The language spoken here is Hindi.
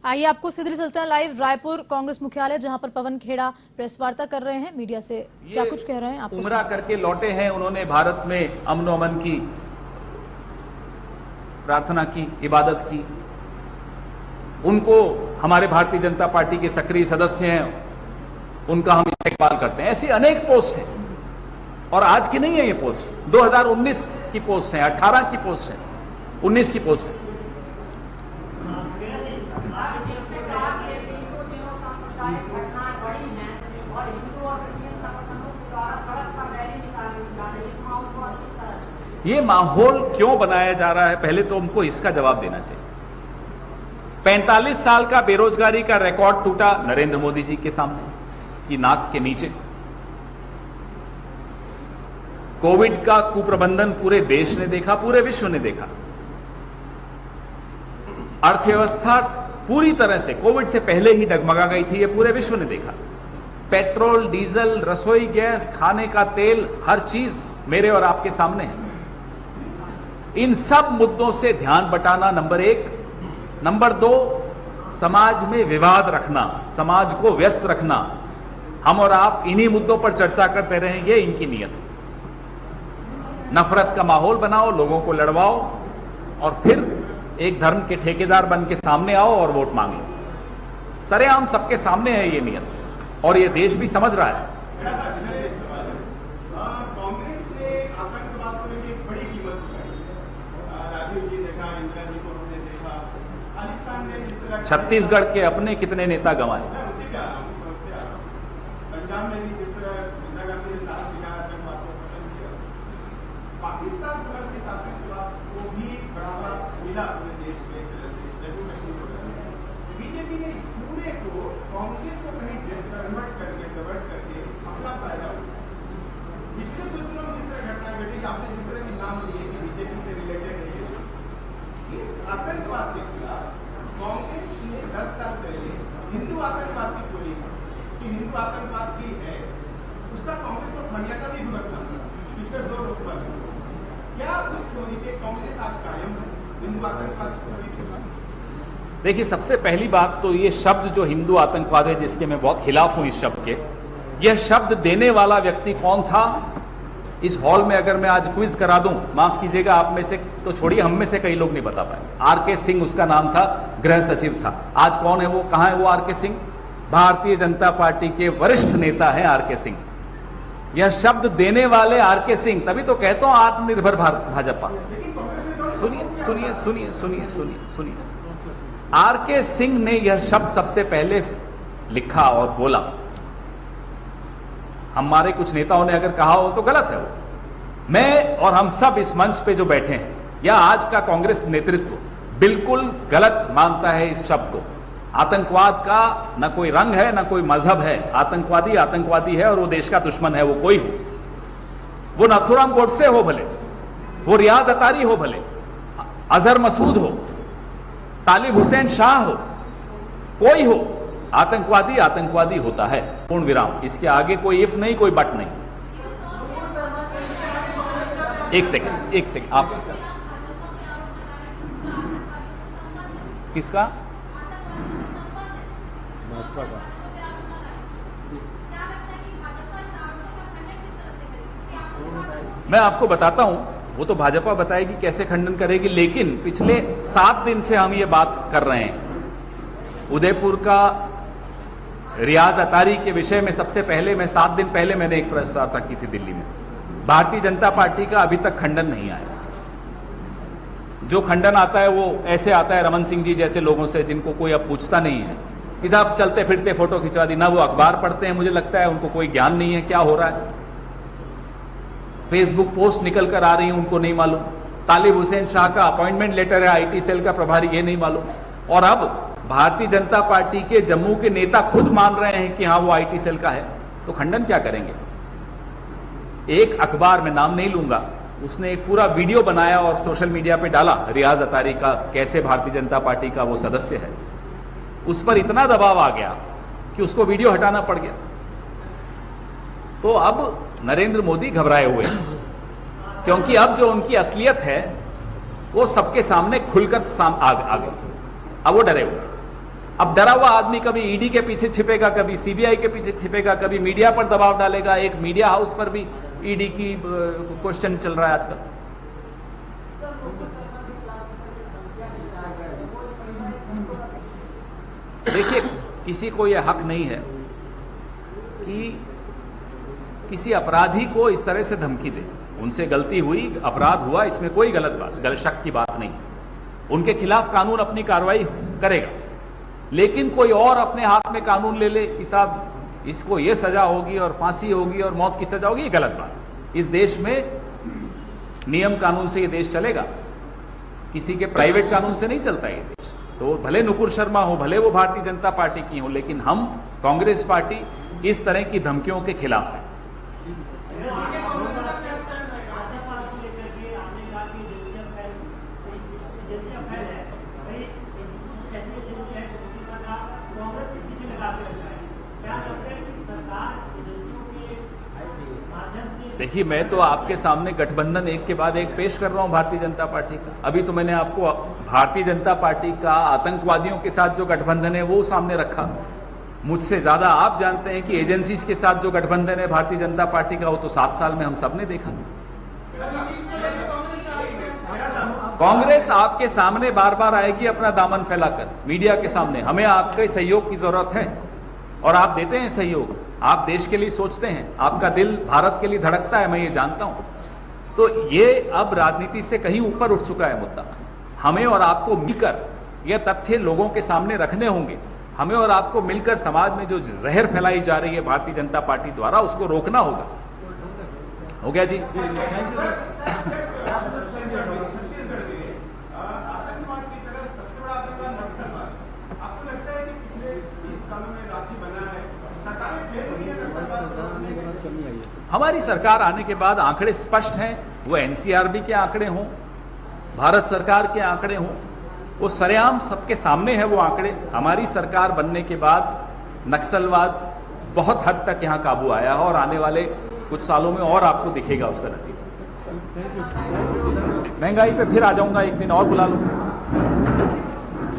आइए आपको सीधे चलते हैं लाइव रायपुर कांग्रेस मुख्यालय, जहां पर पवन खेड़ा प्रेस वार्ता कर रहे हैं, मीडिया से क्या कुछ कह रहे हैं आपको उमरा करके लौटे हैं। उन्होंने भारत में अमन अमन की प्रार्थना की, इबादत की। उनको हमारे भारतीय जनता पार्टी के सक्रिय सदस्य हैं, उनका हम इस्तेमाल करते हैं। ऐसी अनेक पोस्ट हैं और आज की नहीं है ये पोस्ट, 2019 की पोस्ट है, 18 की पोस्ट है, 19 की पोस्ट है। ये माहौल क्यों बनाया जा रहा है, पहले तो हमको इसका जवाब देना चाहिए। 45 साल का बेरोजगारी का रिकॉर्ड टूटा नरेंद्र मोदी जी के सामने की नाक के नीचे। कोविड का कुप्रबंधन पूरे देश ने देखा, पूरे विश्व ने देखा। अर्थव्यवस्था पूरी तरह से कोविड से पहले ही डगमगा गई थी, यह पूरे विश्व ने देखा। पेट्रोल, डीजल, रसोई गैस, खाने का तेल, हर चीज मेरे और आपके सामने है। इन सब मुद्दों से ध्यान बटाना नंबर 1। नंबर 2, समाज में विवाद रखना, समाज को व्यस्त रखना। हम और आप इन्हीं मुद्दों पर चर्चा करते रहें, ये इनकी नीयत है। नफरत का माहौल बनाओ, लोगों को लड़वाओ और फिर एक धर्म के ठेकेदार बन के सामने आओ और वोट मांग लो। सरेआम सबके सामने है ये नीयत और ये देश भी समझ रहा है। कांग्रेस ने आतंकवाद को एक बड़ी कीमत चुकाई। राजीव जी देखा, इंदिरा जी को हमने देखा। खालिस्तान में जिस तरह छत्तीसगढ़ के अपने कितने नेता गंवाए। पंजाब में भी जिस तरह इंदिरा गांधी ने साथ दिया, आतंकवाद को खत्म किया। पाकिस्तान समर्थित आतंकवाद को भी बढ़ावा मिला पूरे देश में, एक तरह से जम्मू कश्मीर में। बीजेपी ने इस पूरे को कांग्रेस को कहीं डाइवर्ट करके अपना फायदा उठाया। पिछले कुछ दिनों में जिस तरह घटना घटी, आपने जिस तरह के नाम लिए कि बीजेपी से रिलेटेड है, इस आतंकवाद के खिलाफ कांग्रेस ने 10 साल पहले हिंदू आतंकवाद की गोली कि हिंदू आतंकवाद भी है, उसका कांग्रेस को खामियाजा भी भुगतना पड़ा पिछले 2 लोकसभा चुनाव। क्या उस थ्योरी पे कांग्रेस आज कायम है, हिंदू आतंकवाद को? देखिए, सबसे पहली बात तो ये शब्द जो हिंदू आतंकवाद है, जिसके मैं बहुत खिलाफ हूं इस शब्द के, यह शब्द देने वाला व्यक्ति कौन था इस हॉल में अगर मैं आज क्विज करा दूं, माफ कीजिएगा, आप में से तो छोड़िए, हम में से कई लोग नहीं बता पाए। आरके सिंह उसका नाम था, गृह सचिव था। आज कौन है वो, कहां है वो आरके सिंह? भारतीय जनता पार्टी के वरिष्ठ नेता हैं आरके सिंह। यह शब्द देने वाले आरके सिंह, तभी तो कहता हूं आत्मनिर्भर भाजपा। सुनिए सुनिए सुनिए सुनिए सुनिए सुनिए, आरके सिंह ने यह शब्द सबसे पहले लिखा और बोला। हमारे कुछ नेताओं ने अगर कहा हो तो गलत है वो। मैं और हम सब इस मंच पे जो बैठे हैं, या आज का कांग्रेस नेतृत्व बिल्कुल गलत मानता है इस शब्द को। आतंकवाद का न कोई रंग है, न कोई मजहब है। आतंकवादी आतंकवादी है और वो देश का दुश्मन है, वो कोई हो। वो नथुराम गोडसे हो भले, वो रियाज अतारी हो भले, अजहर मसूद हो, तालिब हुसैन शाह हो, कोई हो, आतंकवादी आतंकवादी होता है, पूर्ण विराम। इसके आगे कोई इफ नहीं, कोई बट नहीं। एक सेकंड आप किसका? मैं आपको बताता हूं, वो तो भाजपा बताएगी कैसे खंडन करेगी, लेकिन पिछले 7 दिन से हम ये बात कर रहे हैं। उदयपुर का रियाज अतारी के विषय में सबसे पहले 7 दिन पहले मैंने एक प्रेस वार्ता की थी दिल्ली में। भारतीय जनता पार्टी का अभी तक खंडन नहीं आया। जो खंडन आता है वो ऐसे आता है रमन सिंह जी जैसे लोगों से, जिनको कोई अब पूछता नहीं है कि साहब चलते फिरते फोटो खिंचवा दी। ना वो अखबार पढ़ते हैं, मुझे लगता है उनको कोई ज्ञान नहीं है क्या हो रहा है। फेसबुक पोस्ट निकल कर आ रही है, उनको नहीं मालूम। तालिब हुसैन शाह का अपॉइंटमेंट लेटर है आईटी सेल का प्रभारी, ये नहीं मालूम। और अब भारतीय जनता पार्टी के जम्मू के नेता खुद मान रहे हैं कि हाँ वो आईटी सेल का है, तो खंडन क्या करेंगे? एक अखबार में नाम नहीं लूंगा, उसने एक पूरा वीडियो बनाया और सोशल मीडिया पे डाला रियाज अतारी का, कैसे भारतीय जनता पार्टी का वो सदस्य है। उस पर इतना दबाव आ गया कि उसको वीडियो हटाना पड़ गया। तो अब नरेंद्र मोदी घबराए हुए हैं, क्योंकि अब जो उनकी असलियत है वो सबके सामने खुलकर आ गई। अब वो डरे हुए। अब डरा हुआ आदमी कभी ईडी के पीछे छिपेगा, कभी सीबीआई के पीछे छिपेगा, कभी मीडिया पर दबाव डालेगा। एक मीडिया हाउस पर भी ईडी की क्वेश्चन चल रहा है आजकल। देखिए, किसी को यह हक नहीं है कि किसी अपराधी को इस तरह से धमकी दे। उनसे गलती हुई, अपराध हुआ, इसमें कोई गलत शक की बात नहीं। उनके खिलाफ कानून अपनी कार्रवाई करेगा, लेकिन कोई और अपने हाथ में कानून ले ले कि साहब इसको ये सजा होगी और फांसी होगी और मौत की सजा होगी, ये गलत बात। इस देश में नियम कानून से ये देश चलेगा, किसी के प्राइवेट कानून से नहीं चलता ये देश। तो भले नुपुर शर्मा हो, भले वो भारतीय जनता पार्टी की हो, लेकिन हम कांग्रेस पार्टी इस तरह की धमकियों के खिलाफ है। देखिए, मैं तो आपके सामने गठबंधन एक के बाद एक पेश कर रहा हूं भारतीय जनता पार्टी का। अभी तो मैंने आपको भारतीय जनता पार्टी का आतंकवादियों के साथ जो गठबंधन है वो सामने रखा। मुझसे ज्यादा आप जानते हैं कि एजेंसीज के साथ जो गठबंधन है भारतीय जनता पार्टी का, वो तो 7 साल में हम सबने देखा। कांग्रेस आपके सामने बार बार आएगी अपना दामन फैलाकर, मीडिया के सामने। हमें आपके सहयोग की जरूरत है और आप देते हैं सहयोग। आप देश के लिए सोचते हैं, आपका दिल भारत के लिए धड़कता है, मैं ये जानता हूं। तो ये अब राजनीति से कहीं ऊपर उठ चुका है मुद्दा। हमें और आपको मिलकर ये तथ्य लोगों के सामने रखने होंगे। हमें और आपको मिलकर समाज में जो जहर फैलाई जा रही है भारतीय जनता पार्टी द्वारा, उसको रोकना होगा। हो गया जी। हमारी सरकार आने के बाद आंकड़े स्पष्ट हैं, वो एनसीआरबी के आंकड़े हों, भारत सरकार के आंकड़े हों, वो सरेआम सबके सामने है वो आंकड़े। हमारी सरकार बनने के बाद नक्सलवाद बहुत हद तक यहां काबू आया है और आने वाले कुछ सालों में और आपको दिखेगा उसका नतीजा। महंगाई पे फिर आ जाऊंगा, एक दिन और बुला लो।